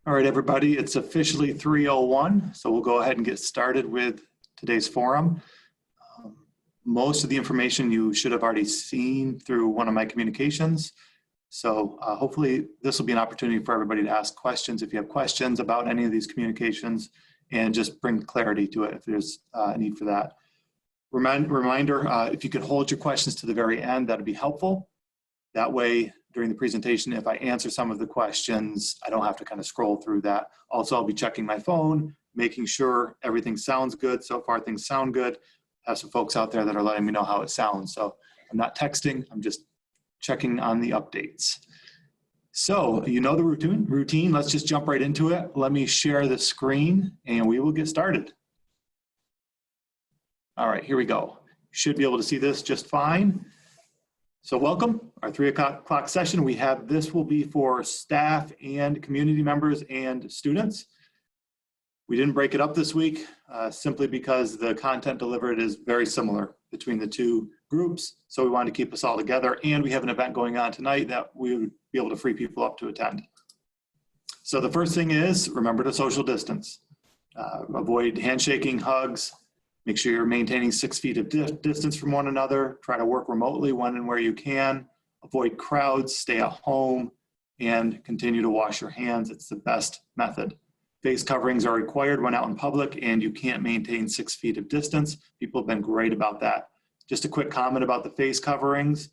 All right, everybody, it's officially 3:01, so we'll go ahead and get started with today's forum. Most of the information you should have already seen through one of my communications. So hopefully this will be an opportunity for everybody to ask questions if you have questions about any of these communications, and just bring clarity to it if there's a need for that. Reminder, if you could hold your questions to the very end, that'd be helpful. That way, during the presentation, if I answer some of the questions, I don't have to kind of scroll through that. Also, I'll be checking my phone, making sure everything sounds good. So far, things sound good. I have some folks out there that are letting me know how it sounds. So I'm not texting, I'm just checking on the updates. So you know the routine. Let's just jump right into it. Let me share the screen and we will get started. All right, here we go. You should be able to see this just fine. So welcome, our 3 o'clock session. This will be for staff and community members and students. We didn't break it up this week simply because the content delivered is very similar between the two groups. So we wanted to keep us all together, and we have an event going on tonight that we would be able to free people up to attend. So the first thing is, remember to social distance. Avoid handshaking, hugs. Make sure you're maintaining 6 feet of distance from one another. Try to work remotely when and where you can. Avoid crowds, stay at home, and continue to wash your hands. It's the best method. Face coverings are required when out in public, and you can't maintain 6 feet of distance. People have been great about that. Just a quick comment about the face coverings.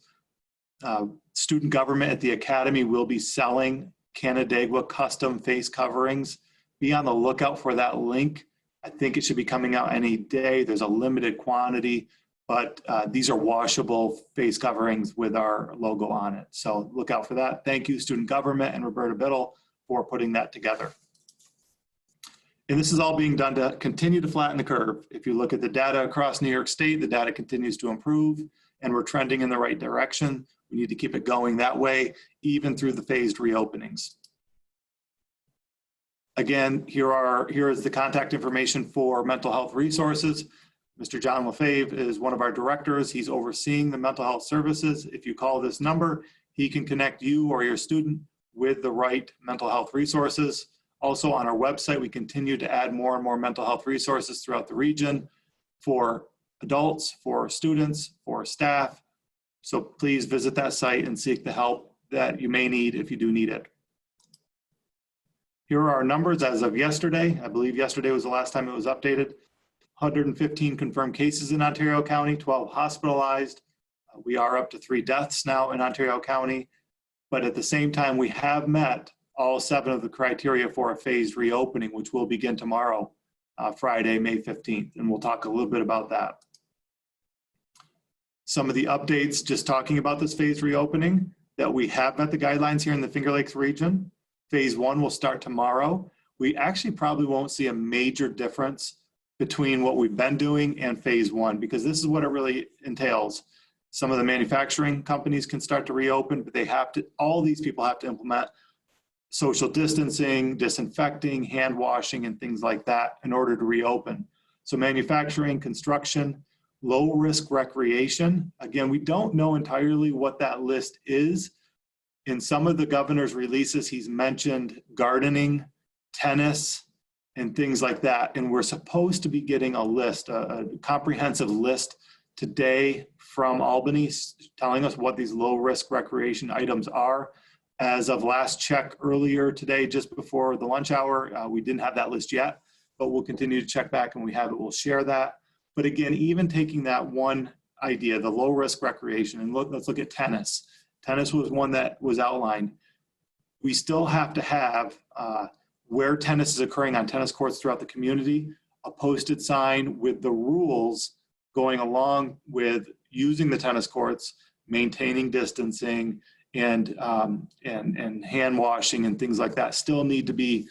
Student government at the Academy will be selling Canandaigua custom face coverings. Be on the lookout for that link. I think it should be coming out any day. There's a limited quantity, but these are washable face coverings with our logo on it. So look out for that. Thank you, Student Government and Roberta Biddle, for putting that together. And this is all being done to continue to flatten the curve. If you look at the data across New York State, the data continues to improve, and we're trending in the right direction. We need to keep it going that way, even through the phased reopenings. Again, here is the contact information for mental health resources. Mr. John LaFave is one of our directors. He's overseeing the mental health services. If you call this number, he can connect you or your student with the right mental health resources. Also on our website, we continue to add more and more mental health resources throughout the region for adults, for students, for staff. So please visit that site and seek the help that you may need if you do need it. Here are our numbers as of yesterday. I believe yesterday was the last time it was updated. 115 confirmed cases in Ontario County, 12 hospitalized. We are up to 3 deaths now in Ontario County. But at the same time, we have met all 7 of the criteria for a phased reopening, which will begin tomorrow, Friday, May 15th. And we'll talk a little bit about that. Some of the updates, just talking about this phased reopening, that we have met the guidelines here in the Finger Lakes region. Phase 1 will start tomorrow. We actually probably won't see a major difference between what we've been doing and phase 1, because this is what it really entails. Some of the manufacturing companies can start to reopen, but they have to, all these people have to implement social distancing, disinfecting, hand washing, and things like that in order to reopen. So manufacturing, construction, low risk recreation. Again, we don't know entirely what that list is. In some of the governor's releases, he's mentioned gardening, tennis, and things like that. And we're supposed to be getting a list, a comprehensive list today from Albany telling us what these low risk recreation items are. As of last check earlier today, just before the lunch hour, we didn't have that list yet, but we'll continue to check back, and when we have it, we'll share that. But again, even taking that one idea, the low risk recreation, and let's look at tennis. Tennis was one that was outlined. We still have to have, where tennis is occurring on tennis courts throughout the community, a posted sign with the rules going along with using the tennis courts, maintaining distancing, and hand washing and things like that still need to be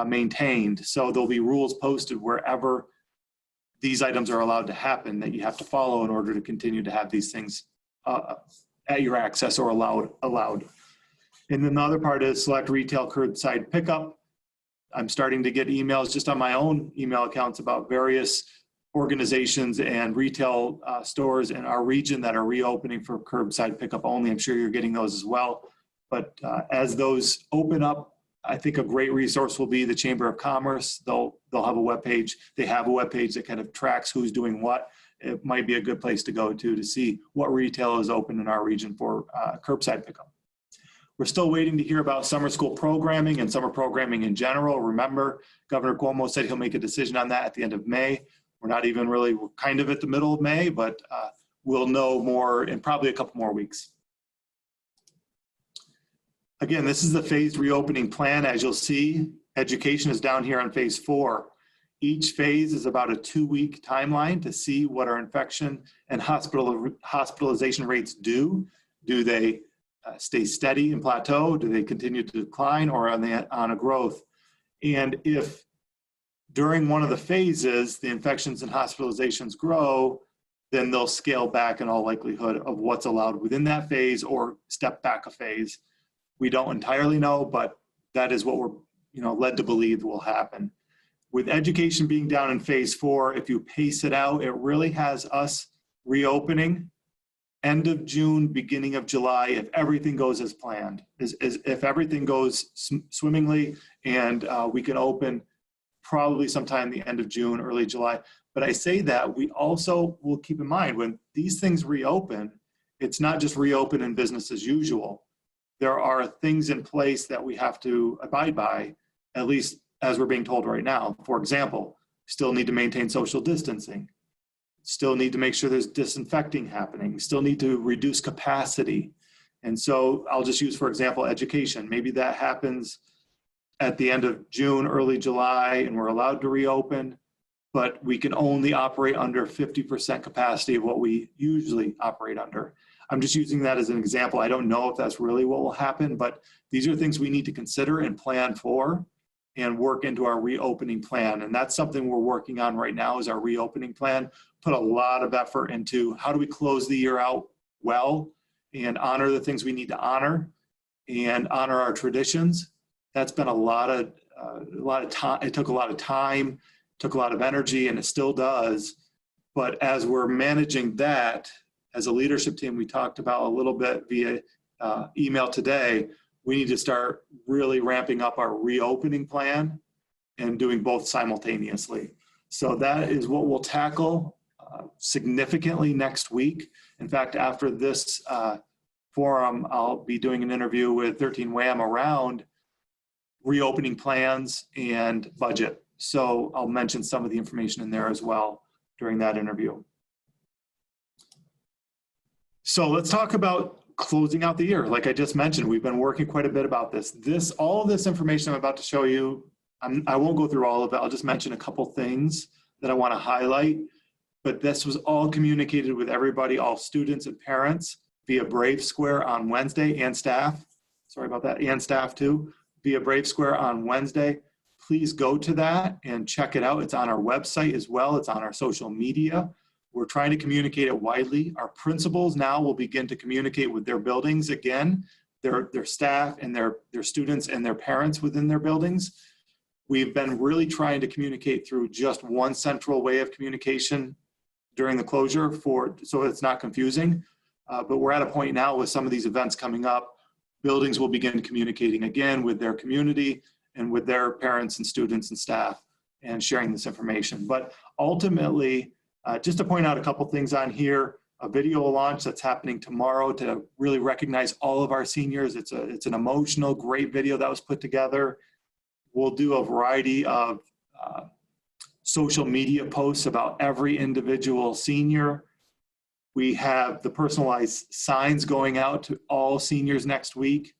maintained. So there'll be rules posted wherever these items are allowed to happen that you have to follow in order to continue to have these things at your access or allowed. And then the other part is select retail curbside pickup. I'm starting to get emails just on my own email accounts about various organizations and retail stores in our region that are reopening for curbside pickup only. I'm sure you're getting those as well. But as those open up, I think a great resource will be the Chamber of Commerce. They'll have a webpage. They have a webpage that kind of tracks who's doing what. It might be a good place to go to see what retail is open in our region for curbside pickup. We're still waiting to hear about summer school programming and summer programming in general. Remember, Governor Cuomo said he'll make a decision on that at the end of May. We're not even really, we're kind of at the middle of May, but we'll know more in probably a couple more weeks. Again, this is the phased reopening plan. As you'll see, education is down here on phase 4. Each phase is about a 2-week timeline to see what our infection and hospitalization rates do. Do they stay steady and plateau? Do they continue to decline, or are they on a growth? And if during one of the phases, the infections and hospitalizations grow, then they'll scale back in all likelihood of what's allowed within that phase or step back a phase. We don't entirely know, but that is what we're led to believe will happen. With education being down in phase 4, if you pace it out, it really has us reopening end of June, beginning of July, if everything goes as planned. If everything goes swimmingly, and we can open probably sometime the end of June, early July. But I say that we also will keep in mind when these things reopen, it's not just reopen in business as usual. There are things in place that we have to abide by, at least as we're being told right now. For example, still need to maintain social distancing, still need to make sure there's disinfecting happening, still need to reduce capacity. And so I'll just use, for example, education. Maybe that happens at the end of June, early July, and we're allowed to reopen, but we can only operate under 50% capacity of what we usually operate under. I'm just using that as an example. I don't know if that's really what will happen, but these are things we need to consider and plan for and work into our reopening plan. And that's something we're working on right now, is our reopening plan. Put a lot of effort into how do we close the year out well and honor the things we need to honor and honor our traditions. That's been a lot of time. It took a lot of time, took a lot of energy, and it still does. But as we're managing that, as a leadership team, we talked about a little bit via email today, we need to start really ramping up our reopening plan and doing both simultaneously. So that is what we'll tackle significantly next week. In fact, after this forum, I'll be doing an interview with 13 WAM around reopening plans and budget. So I'll mention some of the information in there as well during that interview. So let's talk about closing out the year. Like I just mentioned, we've been working quite a bit about this. All of this information I'm about to show you, I won't go through all of it. I'll just mention a couple things that I want to highlight. But this was all communicated with everybody, all students and parents, via Brave Square on Wednesday, and staff. Sorry about that, and staff too, via Brave Square on Wednesday. Please go to that and check it out. It's on our website as well. It's on our social media. We're trying to communicate it widely. Our principals now will begin to communicate with their buildings again, their staff and their students and their parents within their buildings. We've been really trying to communicate through just one central way of communication during the closure so it's not confusing. But we're at a point now with some of these events coming up, buildings will begin communicating again with their community and with their parents and students and staff and sharing this information. But ultimately, just to point out a couple things on here, a video launch that's happening tomorrow to really recognize all of our seniors. It's an emotional, great video that was put together. We'll do a variety of social media posts about every individual senior. We have the personalized signs going out to all seniors next week.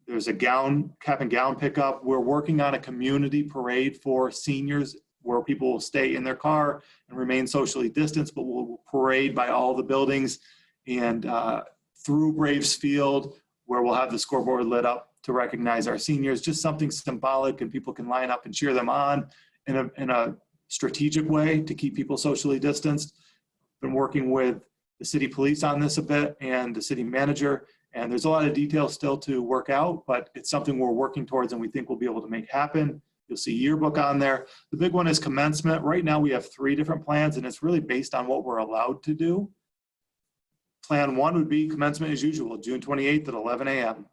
There's a cap and gown pickup. We're working on a community parade for seniors where people will stay in their car and remain socially distanced, but we'll parade by all the buildings and through Braves Field, where we'll have the scoreboard lit up to recognize our seniors, just something symbolic, and people can line up and cheer them on in a strategic way to keep people socially distanced. Been working with the city police on this a bit and the city manager, and there's a lot of details still to work out, but it's something we're working towards and we think we'll be able to make happen. You'll see yearbook on there. The big one is commencement. Right now we have 3 different plans, and it's really based on what we're allowed to do. Plan 1 would be commencement as usual, June 28th at 11 a.m.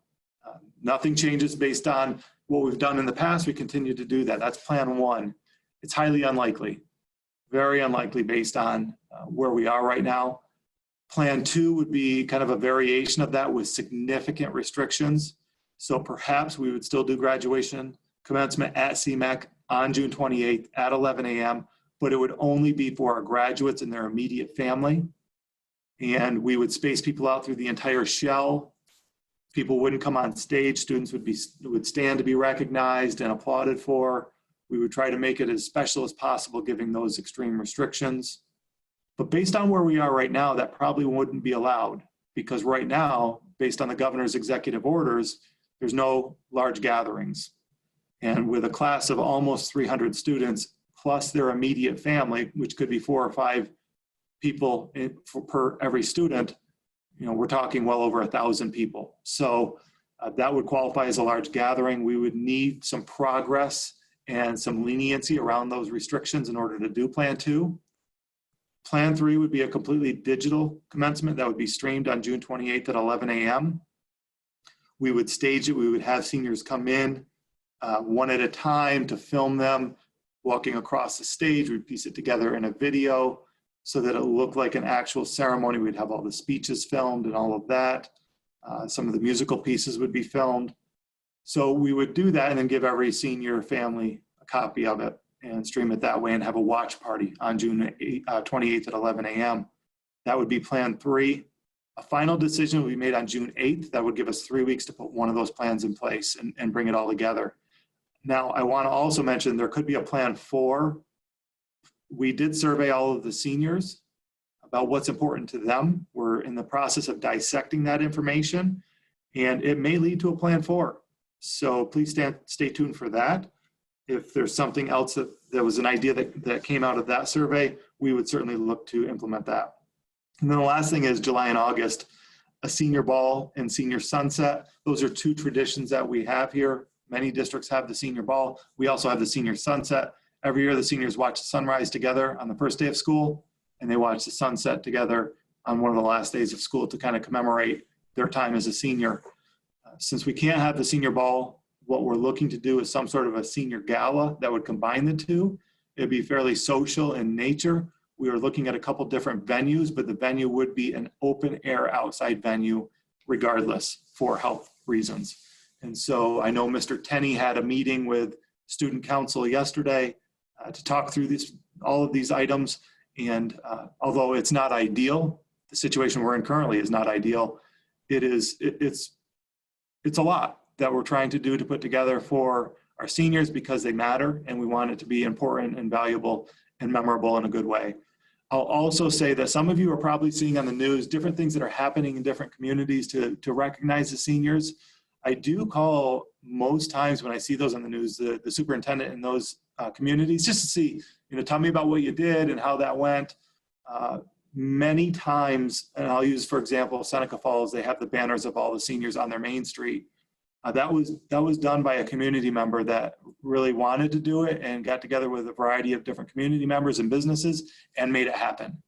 Nothing changes based on what we've done in the past, we continue to do that. That's plan one. It's highly unlikely, very unlikely based on where we are right now. Plan two would be kind of a variation of that with significant restrictions. So perhaps we would still do graduation commencement at CMAC on June 28th at 11 a.m., but it would only be for our graduates and their immediate family. And we would space people out through the entire shell. People wouldn't come on stage. Students would stand to be recognized and applauded for. We would try to make it as special as possible, given those extreme restrictions. But based on where we are right now, that probably wouldn't be allowed, because right now, based on the governor's executive orders, there's no large gatherings. And with a class of almost 300 students, plus their immediate family, which could be 4 or 5 people per every student, you know, we're talking well over 1,000 people. So that would qualify as a large gathering. We would need some progress and some leniency around those restrictions in order to do plan two. Plan three would be a completely digital commencement that would be streamed on June 28th at 11 a.m. We would stage it. We would have seniors come in one at a time to film them walking across the stage. We'd piece it together in a video so that it looked like an actual ceremony. We'd have all the speeches filmed and all of that. Some of the musical pieces would be filmed. So we would do that and then give every senior family a copy of it and stream it that way and have a watch party on June 28th at 11 a.m. That would be plan three. A final decision will be made on June 8th. That would give us 3 weeks to put one of those plans in place and bring it all together. Now, I want to also mention there could be a plan four. We did survey all of the seniors about what's important to them. We're in the process of dissecting that information, and it may lead to a plan four. So please stay tuned for that. If there's something else that was an idea that came out of that survey, we would certainly look to implement that. And then the last thing is July and August, a senior ball and senior sunset. Those are two traditions that we have here. Many districts have the senior ball. We also have the senior sunset. Every year the seniors watch the sunrise together on the first day of school, and they watch the sunset together on one of the last days of school to kind of commemorate their time as a senior. Since we can't have the senior ball, what we're looking to do is some sort of a senior gala that would combine the two. It'd be fairly social in nature. We are looking at a couple different venues, but the venue would be an open air outside venue regardless for health reasons. And so I know Mr. Tenney had a meeting with student council yesterday to talk through all of these items. And although it's not ideal, the situation we're in currently is not ideal. It's a lot that we're trying to do to put together for our seniors because they matter, and we want it to be important and valuable and memorable in a good way. I'll also say that some of you are probably seeing on the news different things that are happening in different communities to recognize the seniors. I do call most times when I see those on the news, the superintendent in those communities, just to see, tell me about what you did and how that went. Many times, and I'll use, for example, Seneca Falls, they have the banners of all the seniors on their main street. That was done by a community member that really wanted to do it and got together with a variety of different community members and businesses and made it happen.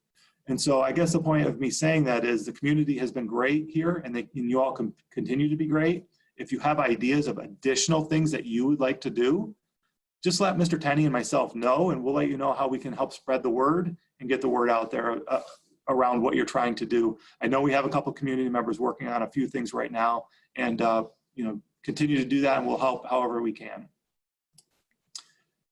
And so I guess the point of me saying that is the community has been great here, and you all can continue to be great. If you have ideas of additional things that you would like to do, just let Mr. Tenney and myself know, and we'll let you know how we can help spread the word and get the word out there around what you're trying to do. I know we have a couple community members working on a few things right now, and continue to do that, and we'll help however we can.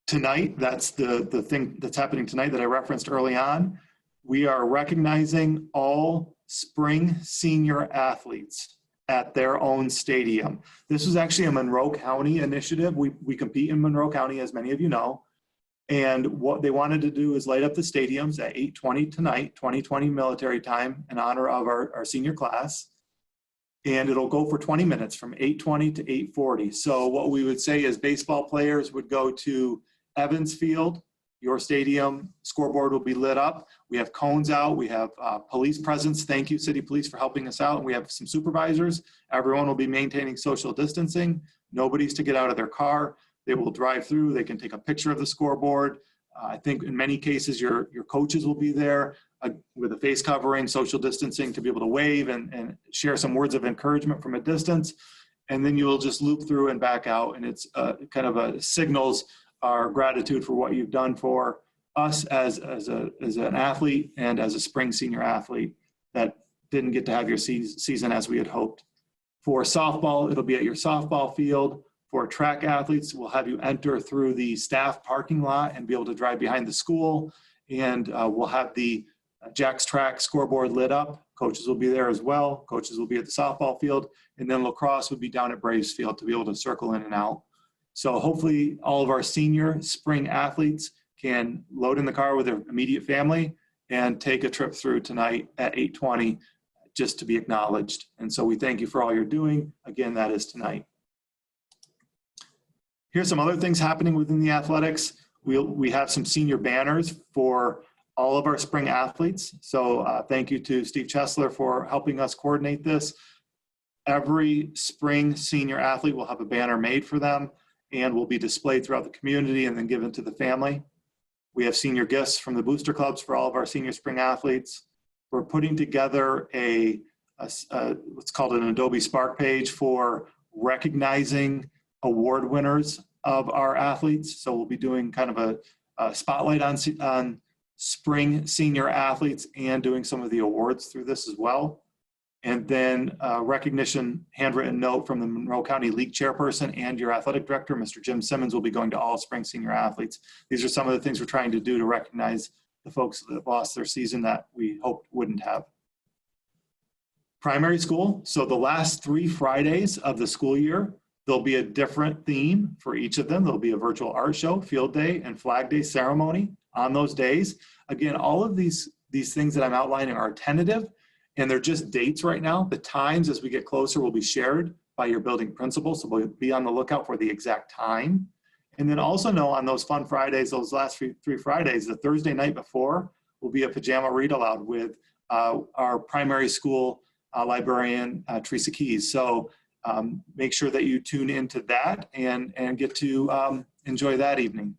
Tonight, that's the thing that's happening tonight that I referenced early on. We are recognizing all spring senior athletes at their own stadium. This was actually a Monroe County initiative. We compete in Monroe County, as many of you know. And what they wanted to do is light up the stadiums at 8:20 tonight, 2020 military time, in honor of our senior class. And it'll go for 20 minutes from 8:20 to 8:40. So what we would say is baseball players would go to Evans Field. Your stadium scoreboard will be lit up. We have cones out. We have police presence. Thank you, City Police, for helping us out. And we have some supervisors. Everyone will be maintaining social distancing. Nobody's to get out of their car. They will drive through. They can take a picture of the scoreboard. I think in many cases, your coaches will be there with a face covering, social distancing, to be able to wave and share some words of encouragement from a distance. and then you'll just loop through and back out, and it's kind of signals our gratitude for what you've done for us as an athlete and as a spring senior athlete that didn't get to have your season as we had hoped. For softball, it'll be at your softball field. For track athletes, we'll have you enter through the staff parking lot and be able to drive behind the school. And we'll have the Jack's Track scoreboard lit up. Coaches will be there as well. Coaches will be at the softball field. And then lacrosse would be down at Braves Field to be able to circle in and out. So hopefully all of our senior spring athletes can load in the car with their immediate family and take a trip through tonight at 8:20 just to be acknowledged. And so we thank you for all you're doing. Again, that is tonight. Here's some other things happening within the athletics. We have some senior banners for all of our spring athletes. So thank you to Steve Chesler for helping us coordinate this. Every spring senior athlete will have a banner made for them and will be displayed throughout the community and then given to the family. We have senior gifts from the booster clubs for all of our senior spring athletes. We're putting together what's called an Adobe Spark page for recognizing award winners of our athletes. So we'll be doing kind of a spotlight on spring senior athletes and doing some of the awards through this as well. And then recognition handwritten note from the Monroe County League chairperson and your athletic director, Mr. Jim Simmons, will be going to all spring senior athletes. These are some of the things we're trying to do to recognize the folks that lost their season that we hoped wouldn't have. Primary school, so the last 3 Fridays of the school year, there'll be a different theme for each of them. There'll be a virtual art show, field day, and flag day ceremony on those days. Again, all of these things that I'm outlining are tentative, and they're just dates right now. The times as we get closer will be shared by your building principal, so we'll be on the lookout for the exact time. And then also know on those fun Fridays, those last 3 Fridays, the Thursday night before will be a pajama read aloud with our primary school librarian, Teresa Keys. So make sure that you tune into that and get to enjoy that evening.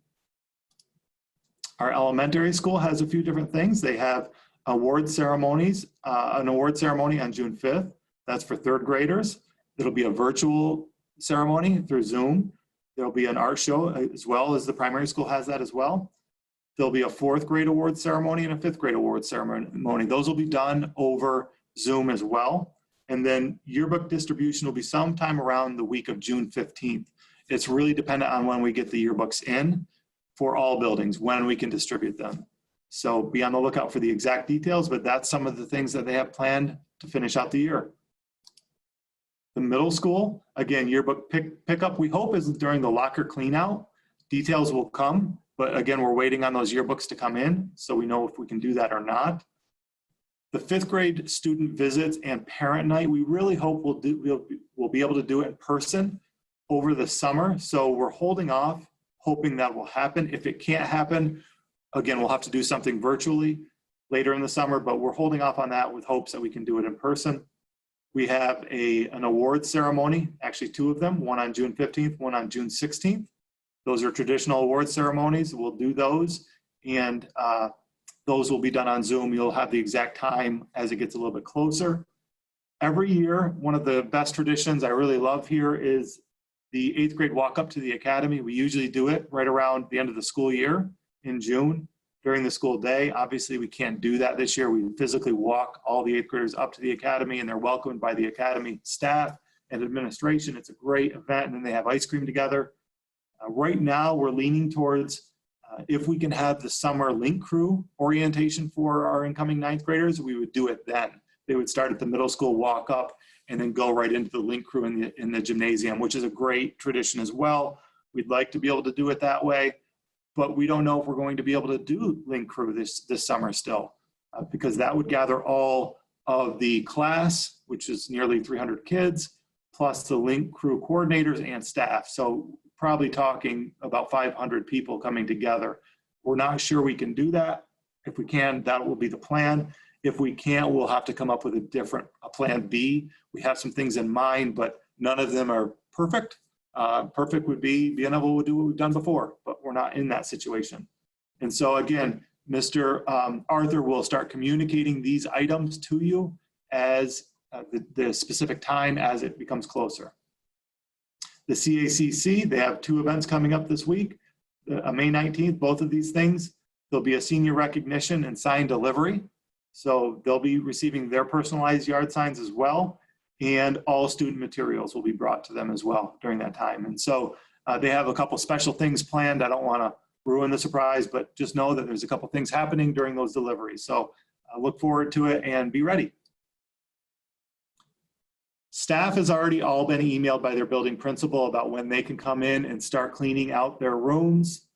Our elementary school has a few different things. They have award ceremonies, an award ceremony on June 5th. That's for 3rd graders. It'll be a virtual ceremony through Zoom. There'll be an art show as well, as the primary school has that as well. There'll be a 4th grade award ceremony and a 5th grade award ceremony. Those will be done over Zoom as well. And then yearbook distribution will be sometime around the week of June 15th. It's really dependent on when we get the yearbooks in for all buildings, when we can distribute them. So be on the lookout for the exact details, but that's some of the things that they have planned to finish out the year. The middle school, again, yearbook pickup, we hope is during the locker clean out. Details will come, but again, we're waiting on those yearbooks to come in so we know if we can do that or not. The 5th grade student visits and parent night, we really hope we'll be able to do it in person over the summer. So we're holding off, hoping that will happen. If it can't happen, again, we'll have to do something virtually later in the summer, but we're holding off on that with hopes that we can do it in person. We have an award ceremony, actually 2 of them, one on June 15th, one on June 16th. Those are traditional award ceremonies. We'll do those, and those will be done on Zoom. You'll have the exact time as it gets a little bit closer. Every year, one of the best traditions I really love here is the 8th grade walk up to the academy. We usually do it right around the end of the school year in June during the school day. Obviously, we can't do that this year. We physically walk all the 8th graders up to the academy, and they're welcomed by the academy staff and administration. It's a great event, and then they have ice cream together. Right now, we're leaning towards if we can have the summer link crew orientation for our incoming 9th graders, we would do it then. They would start at the middle school, walk up, and then go right into the link crew in the gymnasium, which is a great tradition as well. We'd like to be able to do it that way, but we don't know if we're going to be able to do link crew this summer still, because that would gather all of the class, which is nearly 300 kids, plus the link crew coordinators and staff. So probably talking about 500 people coming together. We're not sure we can do that. If we can, that will be the plan. If we can't, we'll have to come up with a plan B. We have some things in mind, but none of them are perfect. Perfect would be being able to do what we've done before, but we're not in that situation. And so again, Mr. Arthur will start communicating these items to you as the specific time as it becomes closer. The CACC, they have 2 events coming up this week. May 19th, both of these things, there'll be a senior recognition and sign delivery. So they'll be receiving their personalized yard signs as well. And all student materials will be brought to them as well during that time. And so they have a couple special things planned. I don't want to ruin the surprise, but just know that there's a couple things happening during those deliveries. So look forward to it and be ready. Staff has already all been emailed by their building principal about when they can come in and start cleaning out their rooms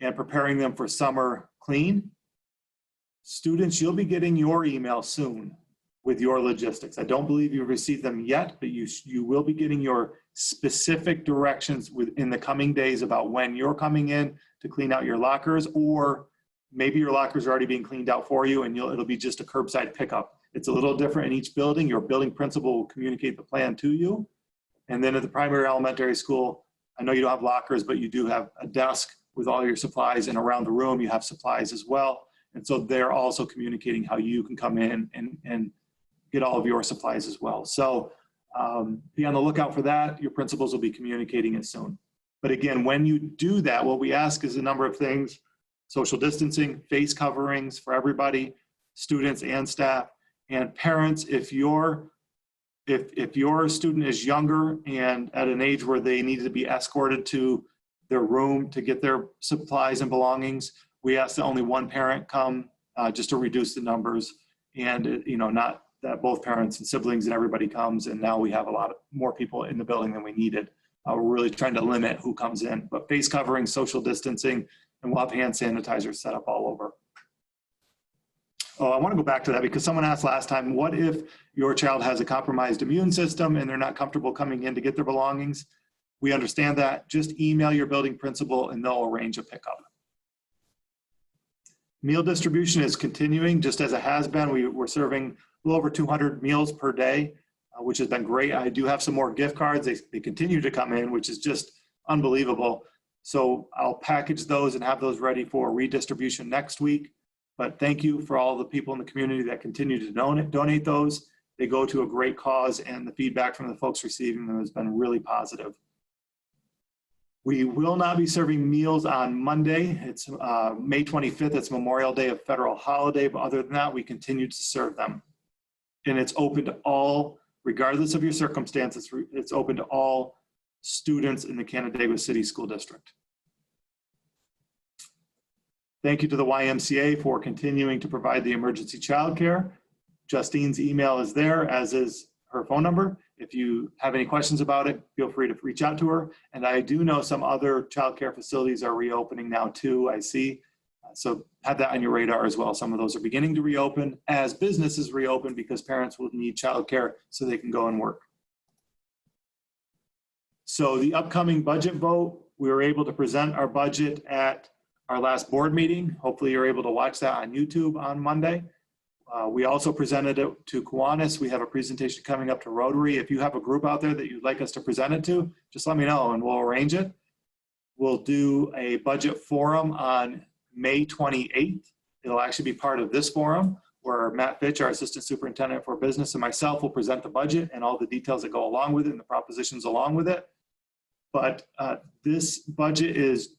and preparing them for summer clean. Students, you'll be getting your email soon with your logistics. I don't believe you've received them yet, but you will be getting your specific directions within the coming days about when you're coming in to clean out your lockers, or maybe your lockers are already being cleaned out for you and it'll be just a curbside pickup. It's a little different in each building. Your building principal will communicate the plan to you. And then at the primary elementary school, I know you don't have lockers, but you do have a desk with all your supplies, and around the room you have supplies as well. And so they're also communicating how you can come in and get all of your supplies as well. So be on the lookout for that. Your principals will be communicating it soon. But again, when you do that, what we ask is a number of things: social distancing, face coverings for everybody, students and staff, and parents. If your student is younger and at an age where they need to be escorted to their room to get their supplies and belongings, we ask that only one parent come, just to reduce the numbers, and not that both parents and siblings and everybody comes, and now we have a lot more people in the building than we needed. We're really trying to limit who comes in, but face covering, social distancing, and we'll have hand sanitizer set up all over. Oh, I want to go back to that because someone asked last time, what if your child has a compromised immune system and they're not comfortable coming in to get their belongings? We understand that. Just email your building principal and they'll arrange a pickup. Meal distribution is continuing just as it has been. We're serving a little over 200 meals per day, which has been great. I do have some more gift cards. They continue to come in, which is just unbelievable. So I'll package those and have those ready for redistribution next week. But thank you for all the people in the community that continue to donate those. They go to a great cause, and the feedback from the folks receiving them has been really positive. We will not be serving meals on Monday. It's May 25th. It's Memorial Day, a federal holiday. But other than that, we continue to serve them. And it's open to all, regardless of your circumstances, it's open to all students in the Canandaigua City School District. Thank you to the YMCA for continuing to provide the emergency childcare. Justine's email is there, as is her phone number. If you have any questions about it, feel free to reach out to her. And I do know some other childcare facilities are reopening now too, I see. So have that on your radar as well. Some of those are beginning to reopen as businesses reopen because parents will need childcare so they can go and work. So the upcoming budget vote, we were able to present our budget at our last board meeting. Hopefully you're able to watch that on YouTube on Monday. We also presented it to Kiwanis. We have a presentation coming up to Rotary. If you have a group out there that you'd like us to present it to, just let me know and we'll arrange it. We'll do a budget forum on May 28th. It'll actually be part of this forum where Matt Fitch, our Assistant Superintendent for Business, and myself will present the budget and all the details that go along with it and the propositions along with it. But this budget is,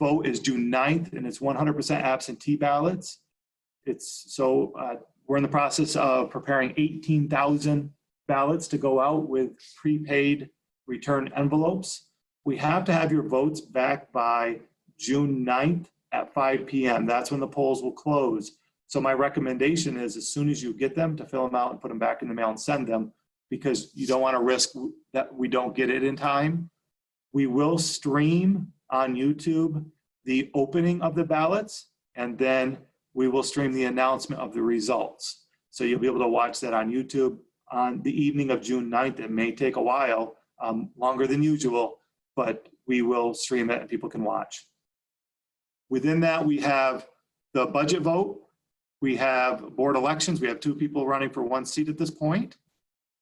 vote is June 9th, and it's 100% absentee ballots. We're in the process of preparing 18,000 ballots to go out with prepaid return envelopes. We have to have your votes back by June 9th at 5 p.m. That's when the polls will close. So my recommendation is as soon as you get them to fill them out and put them back in the mail and send them, because you don't want to risk that we don't get it in time. We will stream on YouTube the opening of the ballots, and then we will stream the announcement of the results. So you'll be able to watch that on YouTube on the evening of June 9th. It may take a while, longer than usual, but we will stream it and people can watch. Within that, we have the budget vote. We have board elections. We have 2 people running for 1 seat at this point.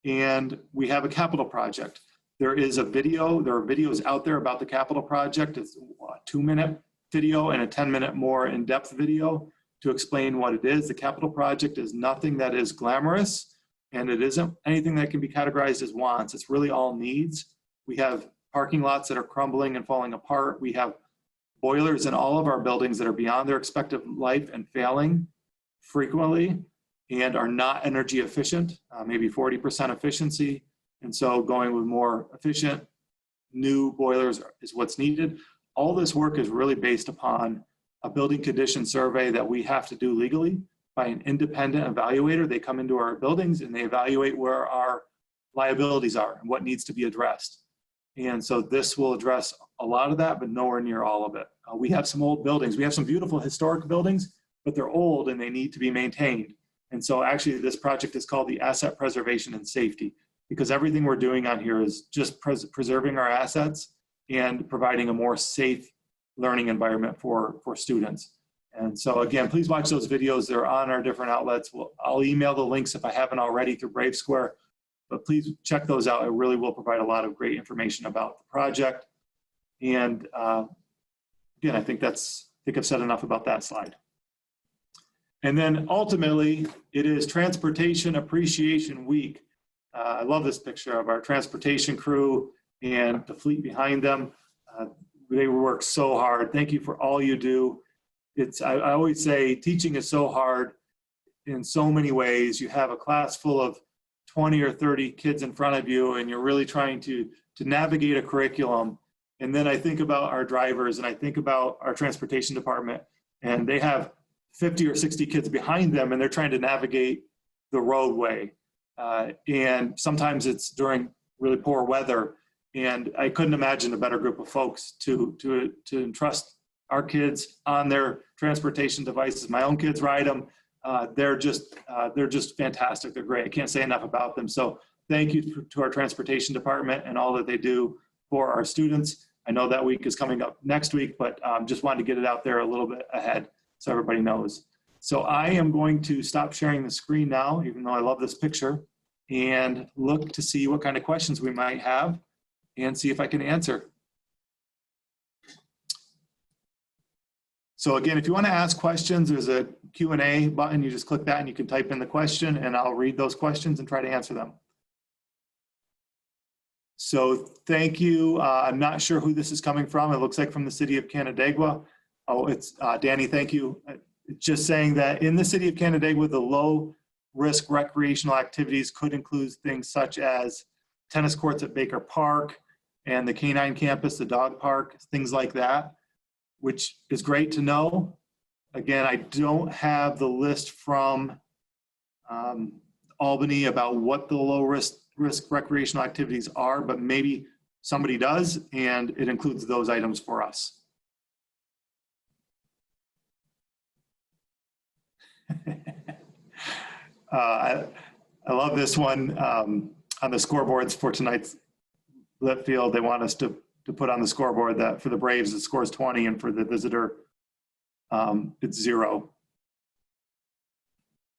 And we have a capital project. There is a video, there are videos out there about the capital project. It's a 2-minute video and a 10-minute more in-depth video to explain what it is. The capital project is nothing that is glamorous, and it isn't anything that can be categorized as wants. It's really all needs. We have parking lots that are crumbling and falling apart. We have boilers in all of our buildings that are beyond their expected life and failing frequently and are not energy efficient, maybe 40% efficiency. And so going with more efficient new boilers is what's needed. All this work is really based upon a building condition survey that we have to do legally by an independent evaluator. They come into our buildings and they evaluate where our liabilities are and what needs to be addressed. And so this will address a lot of that, but nowhere near all of it. We have some old buildings. We have some beautiful historic buildings, but they're old and they need to be maintained. And so actually this project is called the Asset Preservation and Safety, because everything we're doing on here is just preserving our assets and providing a more safe learning environment for students. And so again, please watch those videos. They're on our different outlets. I'll email the links if I haven't already through Brave Square, but please check those out. It really will provide a lot of great information about the project. And again, I think I've said enough about that slide. And then ultimately, it is Transportation Appreciation Week. I love this picture of our transportation crew and the fleet behind them. They work so hard. Thank you for all you do. I always say teaching is so hard in so many ways. You have a class full of 20 or 30 kids in front of you, and you're really trying to navigate a curriculum. And then I think about our drivers, and I think about our transportation department, and they have 50 or 60 kids behind them, and they're trying to navigate the roadway. And sometimes it's during really poor weather. And I couldn't imagine a better group of folks to entrust our kids on their transportation devices. My own kids ride them. They're just fantastic. They're great. I can't say enough about them. So thank you to our transportation department and all that they do for our students. I know that week is coming up next week, but just wanted to get it out there a little bit ahead so everybody knows. So I am going to stop sharing the screen now, even though I love this picture, and look to see what kind of questions we might have and see if I can answer. So again, if you want to ask questions, there's a Q&A button. You just click that and you can type in the question and I'll read those questions and try to answer them. So thank you. I'm not sure who this is coming from. It looks like from the city of Canandaigua. Oh, it's Danny, thank you. Just saying that in the city of Canandaigua, the low risk recreational activities could include things such as tennis courts at Baker Park and the Canine Campus, the dog park, things like that, which is great to know. Again, I don't have the list from Albany about what the low risk recreational activities are, but maybe somebody does, and it includes those items for us. I love this one on the scoreboards for tonight's lit field. They want us to put on the scoreboard that for the Braves, the score is 20, and for the visitor, it's 0.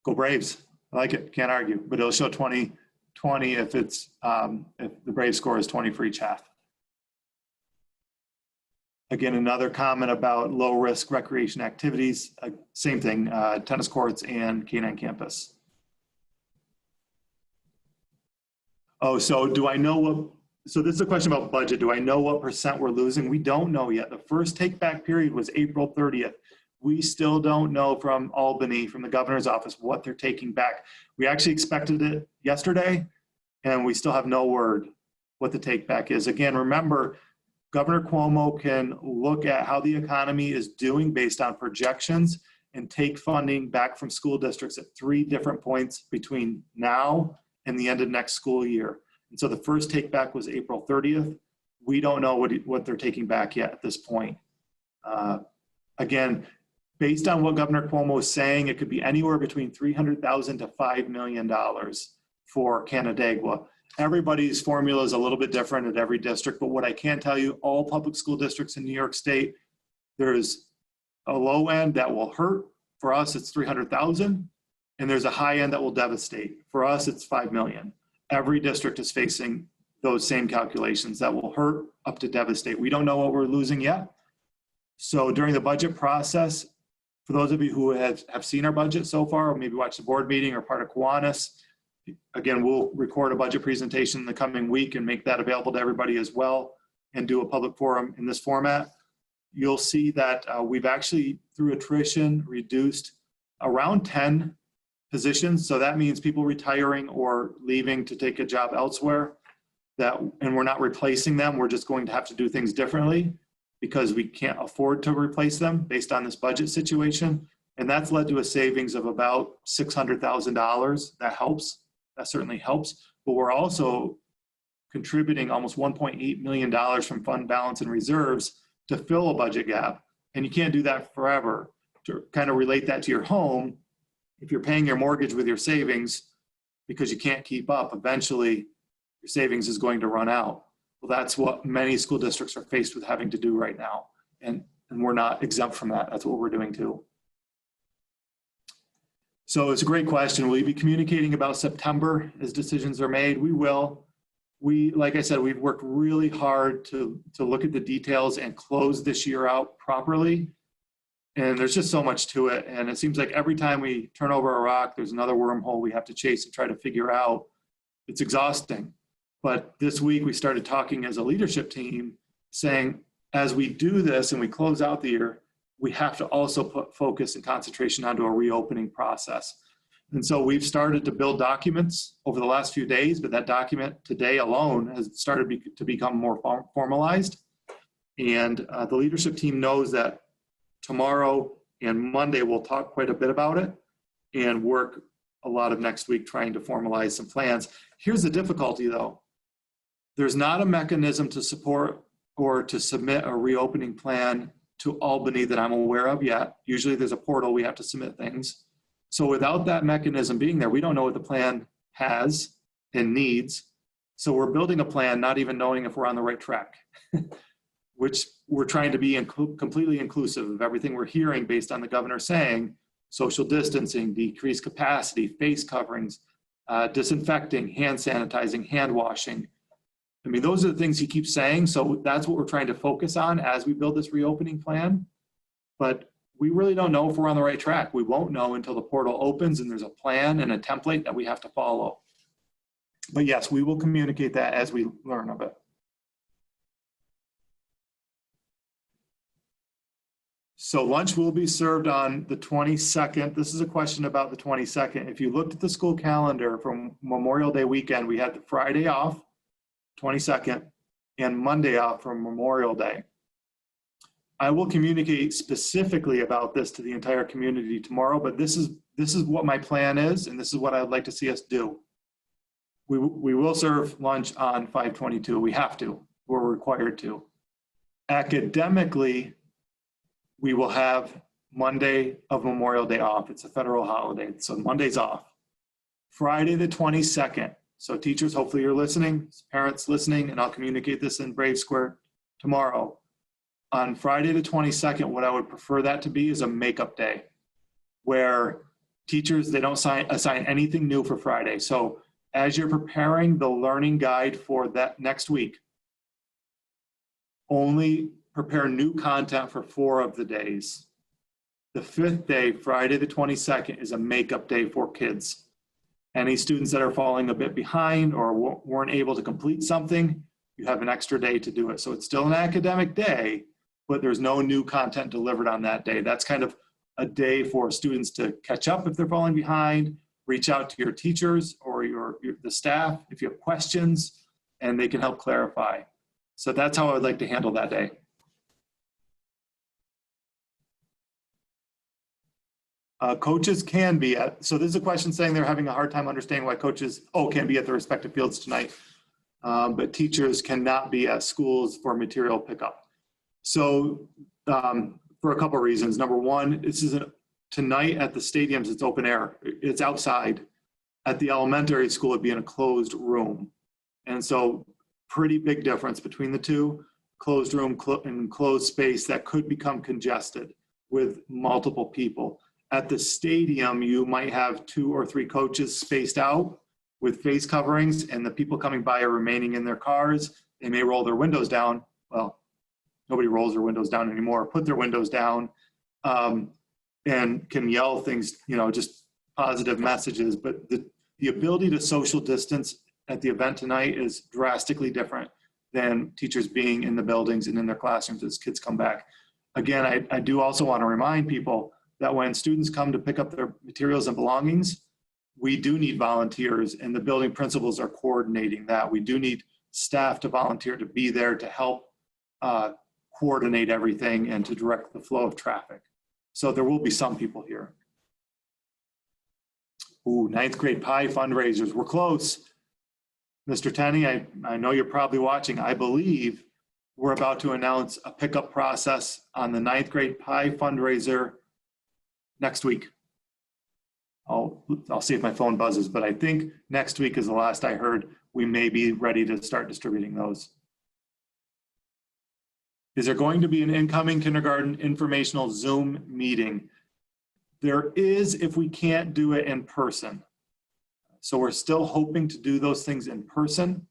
Go Braves. I like it. Can't argue. But it'll show 20 if it's if the Braves score is 20 for each half. Again, another comment about low risk recreation activities. Same thing, tennis courts and Canine Campus. Oh, so do I know what, so this is a question about budget. Do I know what % we're losing? We don't know yet. The first take back period was April 30th. We still don't know from Albany, from the governor's office, what they're taking back. We actually expected it yesterday, and we still have no word what the take back is. Again, remember, Governor Cuomo can look at how the economy is doing based on projections and take funding back from school districts at 3 different points between now and the end of next school year. And so the first take back was April 30th. We don't know what they're taking back yet at this point. Again, based on what Governor Cuomo is saying, it could be anywhere between $300,000 to $5 million for Canandaigua. Everybody's formula is a little bit different at every district, but what I can tell you, all public school districts in New York State, there's a low end that will hurt. For us, it's 300,000, and there's a high end that will devastate. For us, it's 5 million. Every district is facing those same calculations that will hurt up to devastate. We don't know what we're losing yet. So during the budget process, for those of you who have seen our budget so far, or maybe watched the board meeting or part of Kiwanis, Again, we'll record a budget presentation in the coming week and make that available to everybody as well, and do a public forum in this format. You'll see that we've actually, through attrition, reduced around 10 positions. So that means people retiring or leaving to take a job elsewhere, and we're not replacing them. We're just going to have to do things differently because we can't afford to replace them based on this budget situation. And that's led to a savings of about $600,000. That helps. That certainly helps. But we're also contributing almost $1.8 million from fund balance and reserves to fill a budget gap. And you can't do that forever. To kind of relate that to your home, if you're paying your mortgage with your savings because you can't keep up, eventually your savings is going to run out. Well, that's what many school districts are faced with having to do right now. And we're not exempt from that. That's what we're doing too. So it's a great question. Will you be communicating about September as decisions are made? We will. Like I said, we've worked really hard to look at the details and close this year out properly. And there's just so much to it. And it seems like every time we turn over a rock, there's another wormhole we have to chase and try to figure out. It's exhausting. But this week we started talking as a leadership team saying, as we do this and we close out the year, we have to also put focus and concentration onto a reopening process. And so we've started to build documents over the last few days, but that document today alone has started to become more formalized. And the leadership team knows that tomorrow and Monday we'll talk quite a bit about it and work a lot of next week trying to formalize some plans. Here's the difficulty though. There's not a mechanism to support or to submit a reopening plan to Albany that I'm aware of yet. Usually there's a portal we have to submit things. So without that mechanism being there, we don't know what the plan has and needs. So we're building a plan, not even knowing if we're on the right track, which we're trying to be completely inclusive of everything we're hearing based on the governor saying social distancing, decreased capacity, face coverings, disinfecting, hand sanitizing, hand washing. I mean, those are the things he keeps saying. So that's what we're trying to focus on as we build this reopening plan. But we really don't know if we're on the right track. We won't know until the portal opens and there's a plan and a template that we have to follow. But yes, we will communicate that as we learn of it. So lunch will be served on the 22nd. This is a question about the 22nd. If you looked at the school calendar from Memorial Day weekend, we had the Friday off, 22nd, and Monday off from Memorial Day. I will communicate specifically about this to the entire community tomorrow, but this is what my plan is, and this is what I'd like to see us do. We will serve lunch on 5/22. We have to. We're required to. Academically, we will have Monday of Memorial Day off. It's a federal holiday, so Monday's off. Friday the 22nd. So teachers, hopefully you're listening, parents listening, and I'll communicate this in Brave Square tomorrow. On Friday the 22nd, what I would prefer that to be is a makeup day where teachers, they don't assign anything new for Friday. So as you're preparing the learning guide for that next week, only prepare new content for 4 of the days. The 5th day, Friday the 22nd, is a makeup day for kids. Any students that are falling a bit behind or weren't able to complete something, you have an extra day to do it. So it's still an academic day, but there's no new content delivered on that day. That's kind of a day for students to catch up if they're falling behind, reach out to your teachers or the staff if you have questions, and they can help clarify. So that's how I would like to handle that day. Coaches can be at, so this is a question saying they're having a hard time understanding why coaches, can be at their respective fields tonight, but teachers cannot be at schools for material pickup. So for a couple of reasons. Number one, this isn't tonight at the stadiums, it's open air, it's outside. At the elementary school, it'd be in a closed room. And so pretty big difference between the two. Closed room and closed space that could become congested with multiple people. At the stadium, you might have 2 or 3 coaches spaced out with face coverings, and the people coming by are remaining in their cars. They may roll their windows down. Well, nobody rolls their windows down anymore. Put their windows down and can yell things, just positive messages. But the ability to social distance at the event tonight is drastically different than teachers being in the buildings and in their classrooms as kids come back. Again, I do also want to remind people that when students come to pick up their materials and belongings, we do need volunteers, and the building principals are coordinating that. We do need staff to volunteer to be there to help coordinate everything and to direct the flow of traffic. So there will be some people here. Ooh, 9th grade pie fundraisers, we're close. Mr. Tenney, I know you're probably watching. I believe we're about to announce a pickup process on the 9th grade pie fundraiser next week. I'll see if my phone buzzes, but I think next week is the last I heard. We may be ready to start distributing those. Is there going to be an incoming kindergarten informational Zoom meeting? There is if we can't do it in person. So we're still hoping to do those things in person.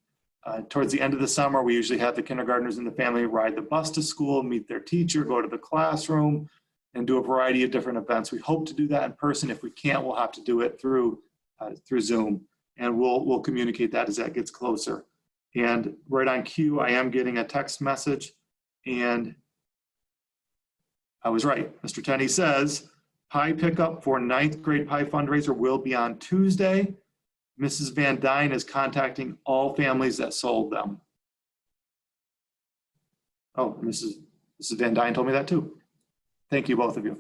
Towards the end of the summer, we usually have the kindergartners and the family ride the bus to school, meet their teacher, go to the classroom, and do a variety of different events. We hope to do that in person. If we can't, we'll have to do it through Zoom, and we'll communicate that as that gets closer. And right on cue, I am getting a text message, and I was right. Mr. Tenney says, pie pickup for 9th grade pie fundraiser will be on Tuesday. Mrs. Van Dyne is contacting all families that sold them. Oh, Mrs. Van Dyne told me that too. Thank you, both of you.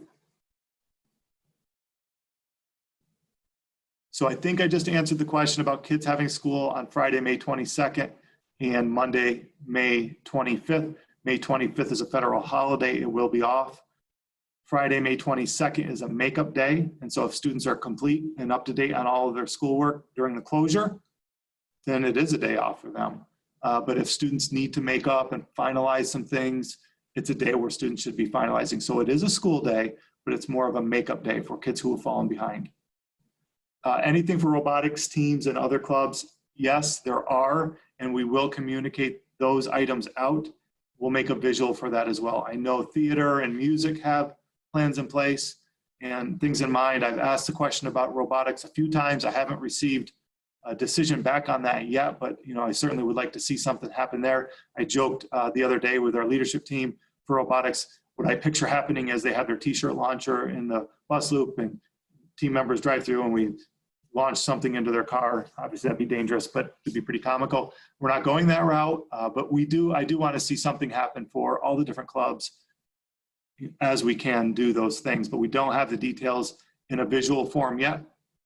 So I think I just answered the question about kids having school on Friday, May 22nd and Monday, May 25th. May 25th is a federal holiday. It will be off. Friday, May 22nd is a makeup day. And so if students are complete and up to date on all of their schoolwork during the closure, then it is a day off for them. But if students need to make up and finalize some things, it's a day where students should be finalizing. So it is a school day, but it's more of a makeup day for kids who have fallen behind. Anything for robotics teams and other clubs? Yes, there are, and we will communicate those items out. We'll make a visual for that as well. I know theater and music have plans in place and things in mind. I've asked the question about robotics a few times. I haven't received a decision back on that yet, but I certainly would like to see something happen there. I joked the other day with our leadership team for robotics. What I picture happening is they have their t-shirt launcher in the bus loop and team members drive through and we launch something into their car. Obviously that'd be dangerous, but it'd be pretty comical. We're not going that route, but I do want to see something happen for all the different clubs as we can do those things, but we don't have the details in a visual form yet,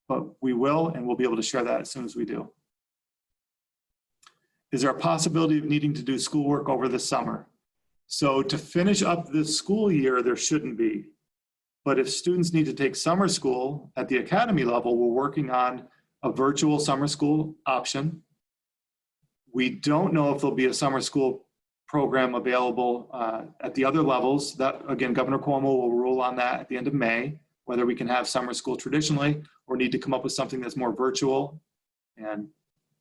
but we will, and we'll be able to share that as soon as we do. Is there a possibility of needing to do schoolwork over the summer? So to finish up this school year, there shouldn't be. But if students need to take summer school at the academy level, we're working on a virtual summer school option. We don't know if there'll be a summer school program available at the other levels. That, again, Governor Cuomo will rule on that at the end of May, whether we can have summer school traditionally or need to come up with something that's more virtual and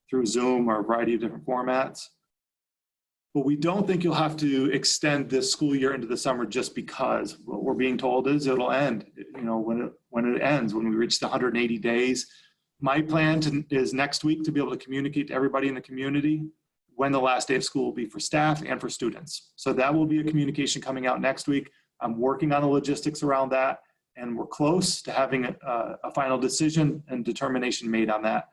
through Zoom or a variety of different formats. But we don't think you'll have to extend this school year into the summer just because. What we're being told is it'll end, when it ends, when we reach the 180 days. My plan is next week to be able to communicate to everybody in the community when the last day of school will be for staff and for students. So that will be a communication coming out next week. I'm working on the logistics around that, and we're close to having a final decision and determination made on that.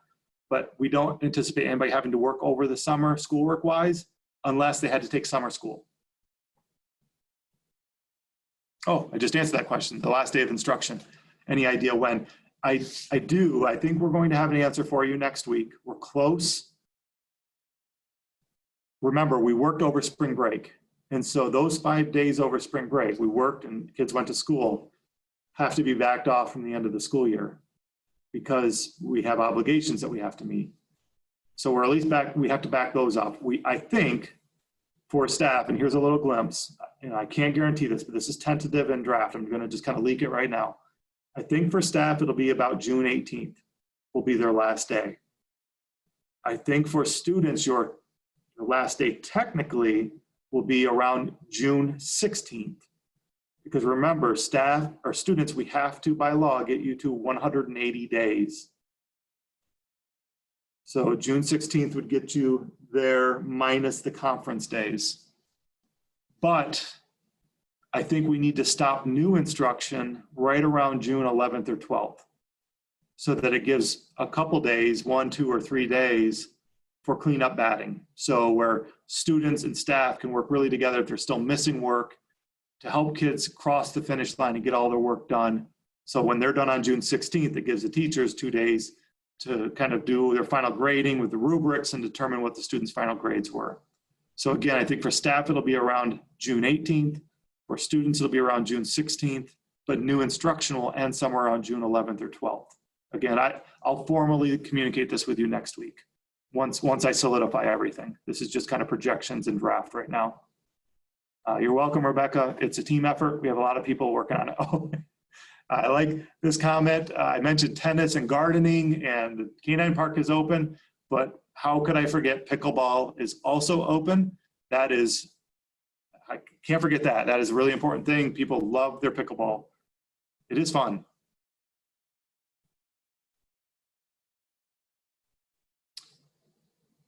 But we don't anticipate anybody having to work over the summer schoolwork-wise unless they had to take summer school. Oh, I just answered that question, the last day of instruction. Any idea when? I do. I think we're going to have an answer for you next week. We're close. Remember, we worked over spring break. And so those 5 days over spring break, we worked and kids went to school, have to be backed off from the end of the school year because we have obligations that we have to meet. So we're at least we have to back those off. I think for staff, and here's a little glimpse, I can't guarantee this, but this is tentative and draft. I'm gonna just kind of leak it right now. I think for staff, it'll be about June 18th will be their last day. I think for students, your last day technically will be around June 16th. Because remember, staff or students, we have to by law get you to 180 days. So June 16th would get you there minus the conference days. But I think we need to stop new instruction right around June 11th or 12th so that it gives a couple days, 1, 2, or 3 days for cleanup batting. So where students and staff can work really together if they're still missing work to help kids cross the finish line and get all their work done. So when they're done on June 16th, it gives the teachers 2 days to kind of do their final grading with the rubrics and determine what the students' final grades were. So again, I think for staff, it'll be around June 18th. For students, it'll be around June 16th, but new instruction will end somewhere around June 11th or 12th. Again, I'll formally communicate this with you next week once I solidify everything. This is just kind of projections and draft right now. You're welcome, Rebecca. It's a team effort. We have a lot of people working on it. Oh, I like this comment. I mentioned tennis and gardening, and the canine park is open, but how could I forget pickleball is also open? That is, I can't forget that. That is a really important thing. People love their pickleball. It is fun.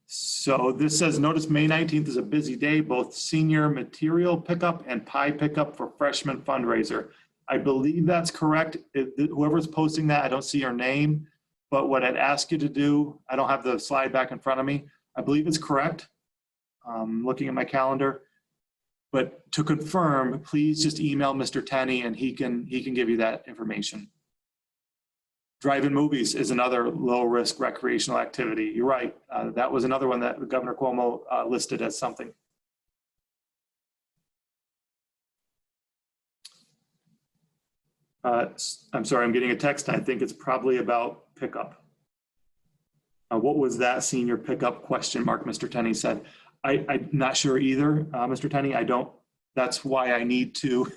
So this says, notice May 19th is a busy day, both senior material pickup and pie pickup for freshman fundraiser. I believe that's correct. Whoever's posting that, I don't see your name, but what I'd ask you to do, I don't have the slide back in front of me. I believe it's correct. Looking at my calendar, but to confirm, please just email Mr. Tenney and he can give you that information. Drive-in movies is another low-risk recreational activity. You're right. That was another one that Governor Cuomo listed as something. I'm sorry, I'm getting a text. I think it's probably about pickup. What was that senior pickup question mark, Mr. Tenney said. I'm not sure either, Mr. Tenney. That's why I need to,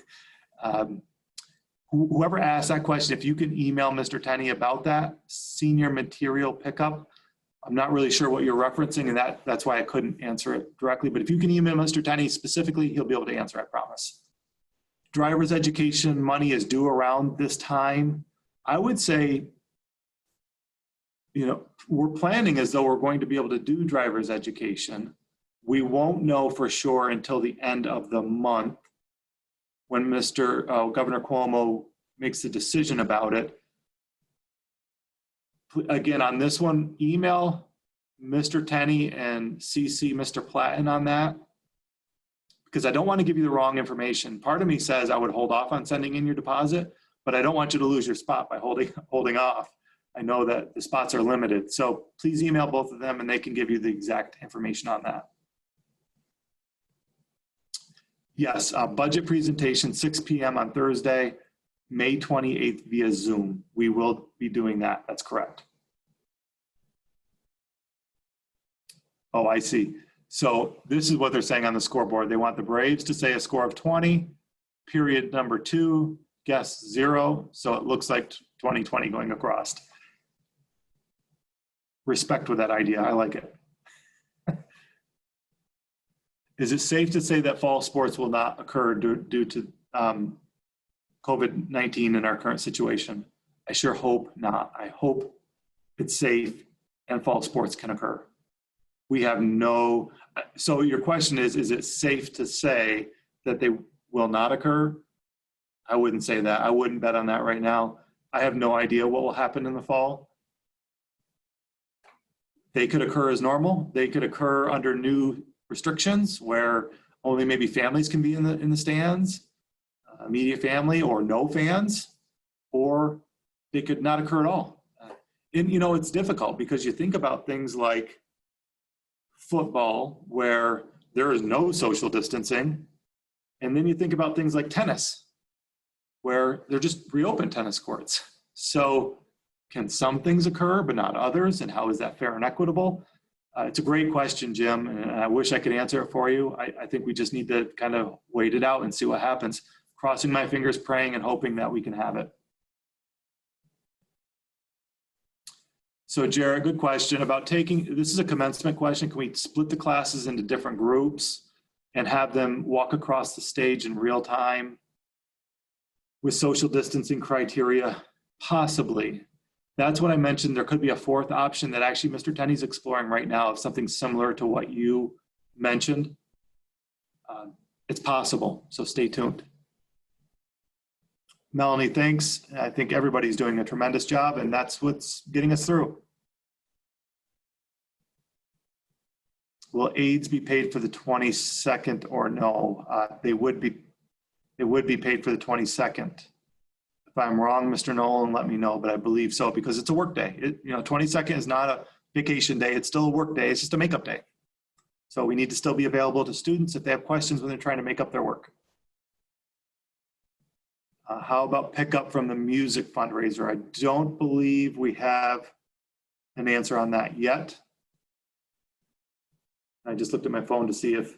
whoever asked that question, if you can email Mr. Tenney about that senior material pickup, I'm not really sure what you're referencing, and that's why I couldn't answer it directly. But if you can email Mr. Tenney specifically, he'll be able to answer, I promise. Driver's education money is due around this time. I would say, we're planning as though we're going to be able to do driver's education. We won't know for sure until the end of the month when Governor Cuomo makes the decision about it. Again, on this one, email Mr. Tenney and CC Mr. Platten on that, because I don't want to give you the wrong information. Part of me says I would hold off on sending in your deposit, but I don't want you to lose your spot by holding off. I know that the spots are limited. So please email both of them and they can give you the exact information on that. Yes, budget presentation, 6 p.m. on Thursday, May 28th via Zoom. We will be doing that. That's correct. Oh, I see. So this is what they're saying on the scoreboard. They want the Braves to say a score of 20, period number 2, guess 0. So it looks like 2020 going across. Respect with that idea. I like it. Is it safe to say that fall sports will not occur due to COVID-19 in our current situation? I sure hope not. I hope it's safe and fall sports can occur. We have no, so your question is it safe to say that they will not occur? I wouldn't say that. I wouldn't bet on that right now. I have no idea what will happen in the fall. They could occur as normal. They could occur under new restrictions where only maybe families can be in the stands, immediate family or no fans, or they could not occur at all. And it's difficult because you think about things like football where there is no social distancing. And then you think about things like tennis where they're just reopened tennis courts. So can some things occur but not others? And how is that fair and equitable? It's a great question, Jim, and I wish I could answer it for you. I think we just need to kind of wait it out and see what happens. Crossing my fingers, praying and hoping that we can have it. So Jared, good question about this is a commencement question. Can we split the classes into different groups and have them walk across the stage in real time with social distancing criteria? Possibly. That's what I mentioned. There could be a fourth option that actually Mr. Tenney's exploring right now of something similar to what you mentioned. It's possible, so stay tuned. Melanie, thanks. I think everybody's doing a tremendous job, and that's what's getting us through. Will aides be paid for the 22nd or no? They would be paid for the 22nd. If I'm wrong, Mr. Nolan, let me know, but I believe so because it's a work day. 22nd is not a vacation day. It's still a work day. It's just a makeup day. So we need to still be available to students if they have questions when they're trying to make up their work. How about pickup from the music fundraiser? I don't believe we have an answer on that yet. I just looked at my phone to see if,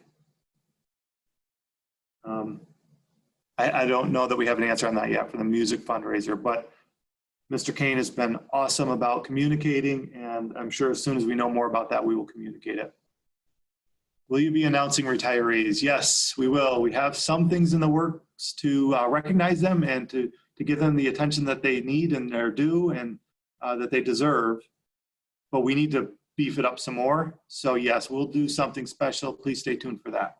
I don't know that we have an answer on that yet for the music fundraiser, but Mr. Kane has been awesome about communicating, and I'm sure as soon as we know more about that, we will communicate it. Will you be announcing retirees? Yes, we will. We have some things in the works to recognize them and to give them the attention that they need and they're due and that they deserve. But we need to beef it up some more. So yes, we'll do something special. Please stay tuned for that.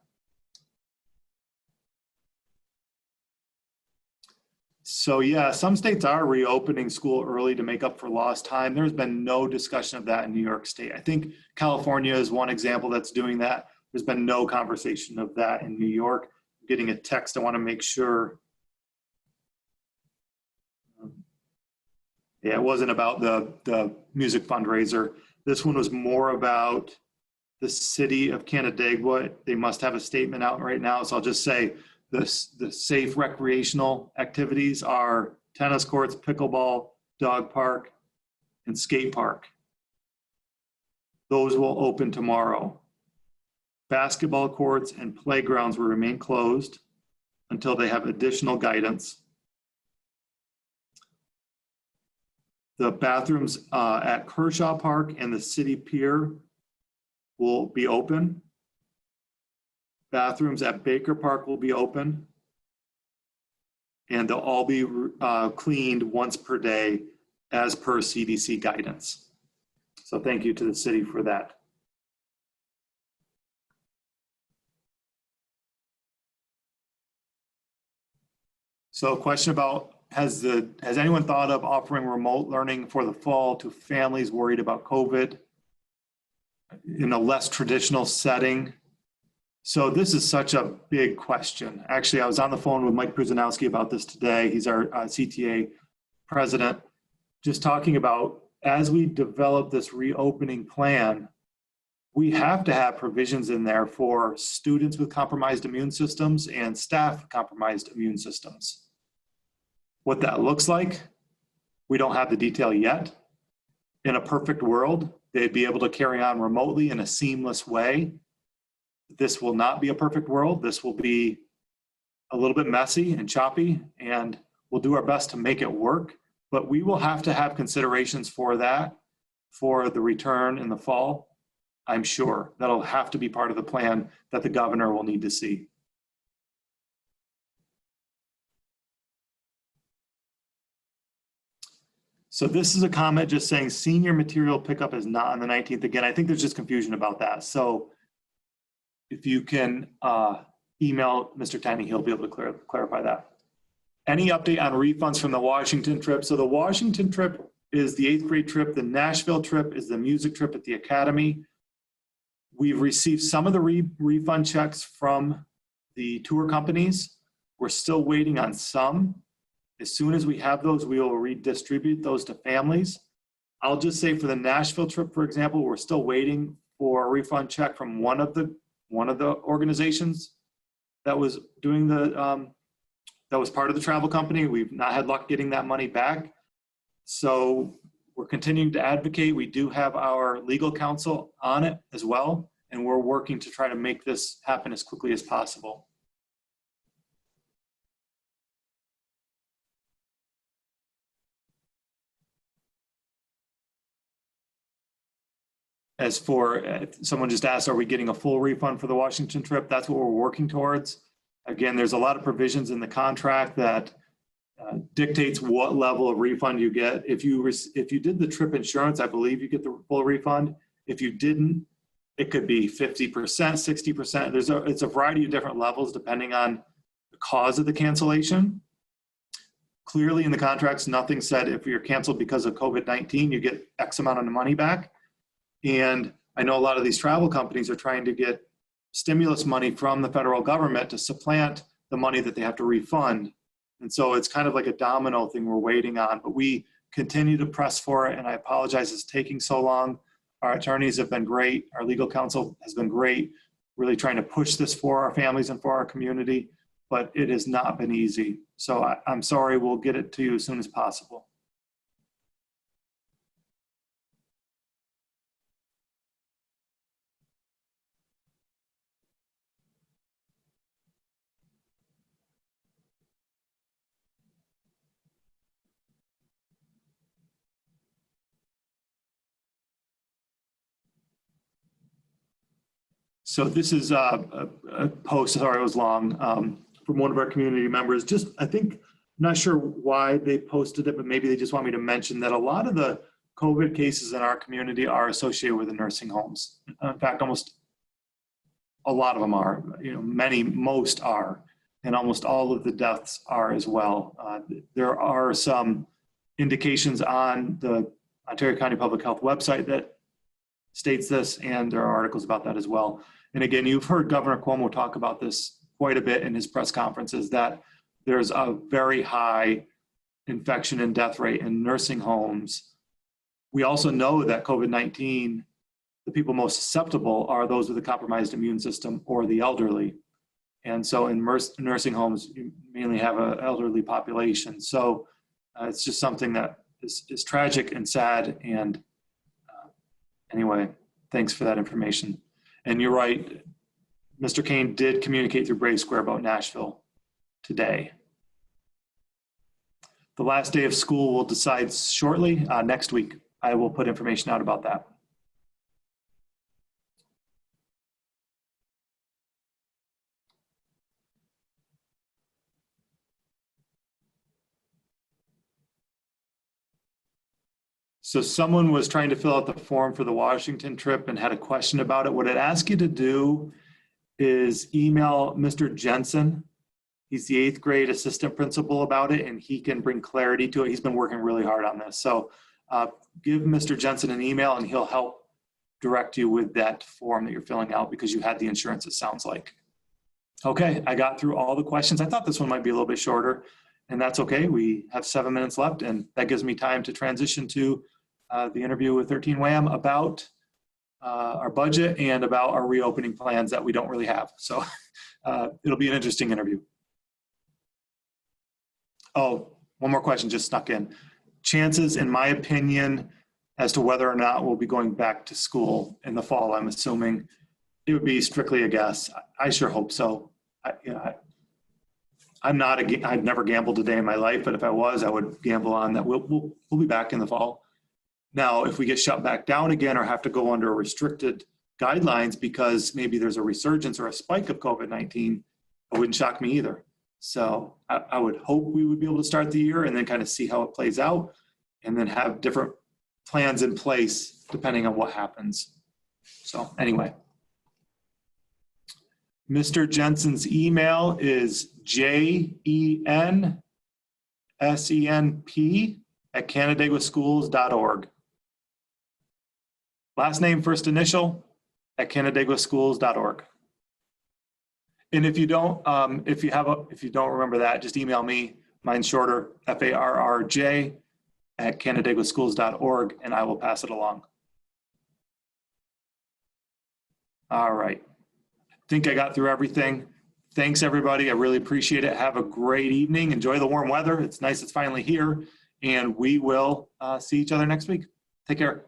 So yeah, some states are reopening school early to make up for lost time. There's been no discussion of that in New York State. I think California is one example that's doing that. There's been no conversation of that in New York. I'm getting a text, I want to make sure. Yeah, it wasn't about the music fundraiser. This one was more about the city of Canandaigua. They must have a statement out right now. So I'll just say the safe recreational activities are tennis courts, pickleball, dog park, and skate park. Those will open tomorrow. Basketball courts and playgrounds will remain closed until they have additional guidance. The bathrooms at Kershaw Park and the City Pier will be open. Bathrooms at Baker Park will be open. And they'll all be cleaned once per day as per CDC guidance. So thank you to the city for that. So a question about, has anyone thought of offering remote learning for the fall to families worried about COVID in a less traditional setting? So this is such a big question. Actually, I was on the phone with Mike Przanowski about this today. He's our CTA president, just talking about as we develop this reopening plan, we have to have provisions in there for students with compromised immune systems and staff with compromised immune systems. What that looks like, we don't have the detail yet. In a perfect world, they'd be able to carry on remotely in a seamless way. This will not be a perfect world. This will be a little bit messy and choppy, and we'll do our best to make it work. But we will have to have considerations for that, for the return in the fall. I'm sure that'll have to be part of the plan that the governor will need to see. So this is a comment just saying senior material pickup is not on the 19th. Again, I think there's just confusion about that. So if you can email Mr. Tenney, he'll be able to clarify that. Any update on refunds from the Washington trip? So the Washington trip is the 8th grade trip. The Nashville trip is the music trip at the Academy. We've received some of the refund checks from the tour companies. We're still waiting on some. As soon as we have those, we will redistribute those to families. I'll just say for the Nashville trip, for example, we're still waiting for a refund check from one of the organizations that was doing that was part of the travel company. We've not had luck getting that money back. So we're continuing to advocate. We do have our legal counsel on it as well, and we're working to try to make this happen as quickly as possible. As for, someone just asked, are we getting a full refund for the Washington trip? That's what we're working towards. Again, there's a lot of provisions in the contract that dictates what level of refund you get. If you did the trip insurance, I believe you get the full refund. If you didn't, it could be 50%, 60%. It's a variety of different levels depending on the cause of the cancellation. Clearly in the contracts, nothing said if you're canceled because of COVID-19, you get X amount of money back. And I know a lot of these travel companies are trying to get stimulus money from the federal government to supplant the money that they have to refund. And so it's kind of like a domino thing we're waiting on, but we continue to press for it. And I apologize it's taking so long. Our attorneys have been great. Our legal counsel has been great, really trying to push this for our families and for our community, but it has not been easy. So I'm sorry, we'll get it to you as soon as possible. So this is a post, sorry it was long, from one of our community members. Just, I think, I'm not sure why they posted it, but maybe they just want me to mention that a lot of the COVID cases in our community are associated with the nursing homes. In fact, almost a lot of them are, most are, and almost all of the deaths are as well. There are some indications on the Ontario County Public Health website that states this, and there are articles about that as well. And again, you've heard Governor Cuomo talk about this quite a bit in his press conferences, that there's a very high infection and death rate in nursing homes. We also know that COVID-19, the people most susceptible are those with a compromised immune system or the elderly. And so in nursing homes, you mainly have an elderly population. So it's just something that is tragic and sad. And anyway, thanks for that information. And you're right, Mr. Kane did communicate through Brave Square about Nashville today. The last day of school will decide shortly. Next week, I will put information out about that. So someone was trying to fill out the form for the Washington trip and had a question about it. What I'd ask you to do is email Mr. Jensen. He's the 8th grade assistant principal about it, and he can bring clarity to it. He's been working really hard on this. So give Mr. Jensen an email and he'll help direct you with that form that you're filling out because you had the insurance, it sounds like. Okay, I got through all the questions. I thought this one might be a little bit shorter, and that's okay. We have 7 minutes left, and that gives me time to transition to the interview with 13 WHAM about our budget and about our reopening plans that we don't really have. So it'll be an interesting interview. Oh, one more question just snuck in. Chances, in my opinion, as to whether or not we'll be going back to school in the fall, I'm assuming it would be strictly a guess. I sure hope so. I've never gambled a day in my life, but if I was, I would gamble on that we'll be back in the fall. Now, if we get shut back down again or have to go under restricted guidelines because maybe there's a resurgence or a spike of COVID-19, it wouldn't shock me either. So I would hope we would be able to start the year and then kind of see how it plays out and then have different plans in place depending on what happens. So anyway, Mr. Jensen's email is jensenp@canandaiguaschools.org. Last name, first initial, @canandaiguaschools.org. And if you don't, if you don't remember that, just email me. Mine's shorter, farrj@canandaiguaschools.org, and I will pass it along. All right. I think I got through everything. Thanks, everybody. I really appreciate it. Have a great evening. Enjoy the warm weather. It's nice it's finally here. And we will see each other next week. Take care.